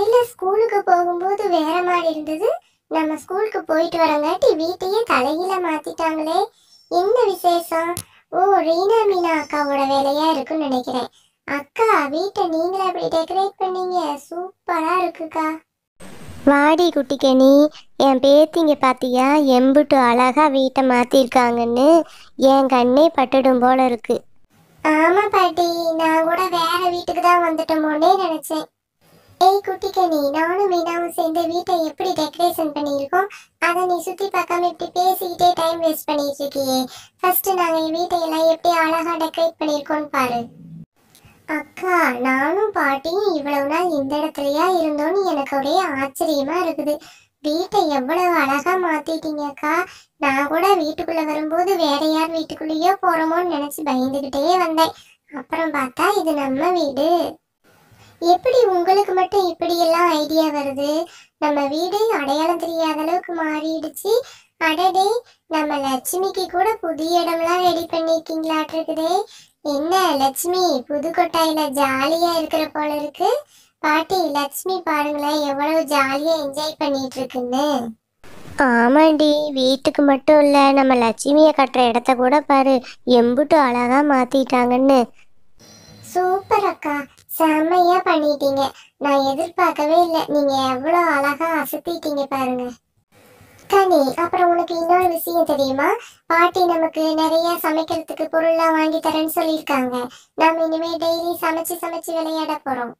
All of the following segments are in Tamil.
காலையில ஸ்கூலுக்கு போகும்போது வேற மாதிரி இருந்தது. நம்ம ஸ்கூலுக்கு போயிட்டு வரங்காட்டி வீட்டையே தலைகீழ மாத்திட்டாங்களே. என்ன விசேஷம்? ஓ, ரீனா மீனா அக்காவோட வேலையா இருக்குன்னு நினைக்கிறேன். அக்கா, வீட்டை நீங்களே எப்படி டெக்கரேட் பண்ணீங்க? சூப்பரா இருக்குக்கா. வாடி குட்டிக்கனி, என் பேத்திங்க பாத்தியா எம்புட்டு அழகா வீட்டை மாத்திருக்காங்கன்னு என் கண்ணே பட்டுடும் போல இருக்கு. ஆமா பாட்டி, நான் கூட வேற வீட்டுக்கு தான் வந்துட்டோமோனே நினைச்சேன். ஏய் குட்டிக்கனி, நானும் மீனாவும் சேர்ந்து வீட்டை எப்படி டெக்கரேஷன் பண்ணியிருக்கோம் அதை நீ சுத்தி பார்க்காம இப்படி பேசிக்கிட்டே டைம் வேஸ்ட் பண்ணிட்டு இருக்கியே. ஃபர்ஸ்ட் நாங்க வீட்டையெல்லாம் எப்படி அழகா டெக்கரேட் பண்ணியிருக்கோம்னு பாரு. அக்கா, நானும் பாட்டியும் இவ்வளவு நாள் இந்த இடத்துலயா இருந்தோன்னு எனக்கு ஒரே ஆச்சரியமா இருக்குது. வீட்டை எவ்வளவு அழகா மாத்திட்டீங்க அக்கா. நான் கூட வீட்டுக்குள்ள வரும்போது வேற யார் வீட்டுக்குள்ளேயோ போறோமோன்னு நினைச்சு பயந்துகிட்டே வந்தேன். அப்புறம் பார்த்தா இது நம்ம வீடு. எப்படி உங்களுக்கு மட்டும் இப்படி எல்லாம் ஐடியா வருது? நம்ம வீடு அடையாளம் தெரியாத அளவுக்கு மாறிடுச்சு. அடடே, நம்ம லட்சுமிக்கு கூட புதிய இடம்லாம் ரெடி பண்ணிருக்கீங்களாட்டு இருக்குதே. என்ன லட்சுமி, புது கொட்டாயில ஜாலியா இருக்கிற போல இருக்கு. பாட்டி, லட்சுமி பாருங்களேன் எவ்வளவு ஜாலியா என்ஜாய் பண்ணிட்டு இருக்குன்னு. ஆமாண்டி, வீட்டுக்கு மட்டும் இல்ல, நம்ம லட்சுமியை கட்டுற இடத்த கூட பாரு எம்புட்டு அழகா மாத்திட்டாங்கன்னு. சூப்பர் அக்கா, செம்மையா பண்ணிட்டீங்க. நான் எதிர்பார்க்கவே இல்லை. நீங்க எவ்வளவு அழகா அசத்திட்டீங்க பாருங்க. கனி, அப்புறம் உனக்கு இன்னொரு விஷயம் தெரியுமா? பாட்டி நமக்கு நிறைய சமைக்கிறதுக்கு பொருள்லாம் வாங்கி தரேன்னு சொல்லியிருக்காங்க. நாம இனிமே டெய்லி சமைச்சு சமைச்சு விளையாட போறோம்.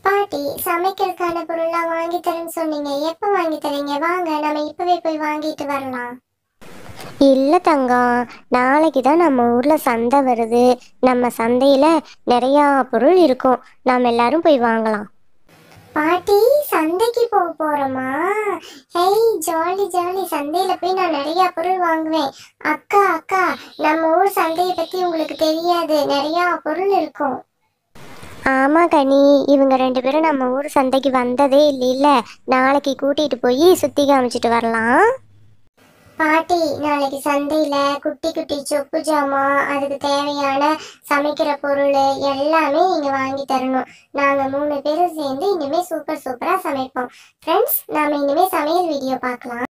பாட்டி, சமைக்கிறதுக்கான பொருள்லாம் வாங்கி தரேன்னு சொன்னீங்க. எப்ப வாங்கி தரீங்க? வாங்க, நம்ம இப்பவே போய் வாங்கிட்டு வரலாம். இல்லை தங்கம், நாளைக்கு தான் நம்ம ஊரில் சந்தை வருது. நம்ம சந்தையில் நிறையா பொருள் இருக்கும், நாம் எல்லாரும் போய் வாங்கலாம். பாட்டி, சந்தைக்கு போக போறோமா? Hey, jolly jolly. சந்தையில போய் நான் நிறைய பொருள் வாங்குவேன். அக்கா அக்கா, நம்ம ஊர் சந்தையை பத்தி உங்களுக்கு தெரியாது, நிறைய பொருள் இருக்கும். ஆமாம் கனி, இவங்க 2 பேரும் நம்ம ஊர் சந்தைக்கு வந்ததே இல்லைல்ல, நாளைக்கு கூட்டிகிட்டு போய் சுற்றி காமிச்சிட்டு வரலாம். பாட்டி, நாளைக்கு சந்தையில குட்டி குட்டி சொப்பு ஜாமான், அதுக்கு தேவையான சமைக்கிற பொருள் எல்லாமே நீங்க வாங்கி தரணும். நாங்க 3 பேரும் சேர்ந்து இனிமே சூப்பர் சூப்பரா சமைப்போம். ஃப்ரெண்ட்ஸ், நாம இனிமே சமையல் வீடியோ பார்க்கலாம்.